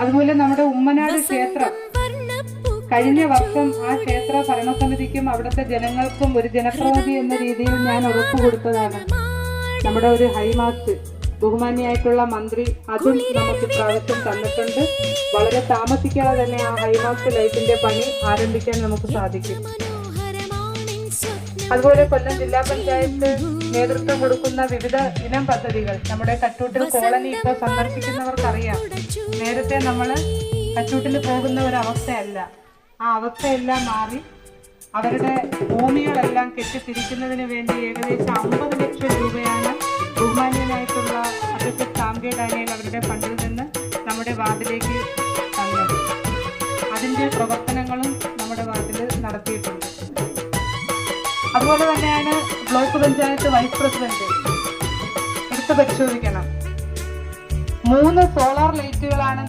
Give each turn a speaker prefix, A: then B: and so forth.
A: അതുപോലെ നമ്മുടെ ഉമ്മനാട് ക്ഷേത്രം കഴിഞ്ഞ വർഷം ആ ക്ഷേത്ര ഭരണസമിതിക്കും അവിടുത്തെ ജനങ്ങൾക്കും ഒരു ജനപ്രതിനിധി എന്ന രീതിയിൽ ഞാൻ ഉറപ്പ് കൊടുത്തതാണ്. നമ്മുടെ ഒരു ഹൈമാസ്റ്റ് ബഹുമാന്യായിട്ടുള്ള മന്ത്രി അതും നമുക്ക് പ്രാവശ്യം തന്നിട്ടുണ്ട്. വളരെ താമസിക്കാതെ തന്നെ ആ ഹൈമാസ്റ്റ് ലൈറ്റിന്റെ പണി ആരംഭിക്കാൻ നമുക്ക് സാധിക്കും. അതുപോലെ കൊല്ലം ജില്ലാ പഞ്ചായത്ത് നേതൃത്വം കൊടുക്കുന്ന വിവിധ ഇനം പദ്ധതികൾ നമ്മുടെ കറ്റൂട്ടിൽ കോളനി ഇപ്പോൾ സന്ദർശിക്കുന്നവർക്കറിയാം. നേരത്തെ നമ്മൾ കറ്റൂട്ടിൽ പോകുന്ന ഒരവസ്ഥയല്ല, ആ അവസ്ഥയെല്ലാം മാറി അവരുടെ ഭൂമികളെല്ലാം കെട്ടിത്തിരിക്കുന്നതിന് വേണ്ടി ഏകദേശം 50 ലക്ഷം രൂപയാണ് ബഹുമാന്യനായിട്ടുള്ള അഡ്വക്കേറ്റ് സാംകെ ഡാനിയേൽ അവരുടെ ഫണ്ടിൽ നിന്ന് നമ്മുടെ വാർഡിലേക്ക് തന്നത്. അതിൻ്റെ പ്രവർത്തനങ്ങളും നമ്മുടെ വാർഡിൽ നടത്തിയിട്ടുണ്ട്. അതുപോലെ തന്നെയാണ് ബ്ലോക്ക് പഞ്ചായത്ത് വൈസ് പ്രസിഡന്റ് എടുത്ത് പരിശോധിക്കണം. 3 സോളാർ ലൈറ്റുകളാണ്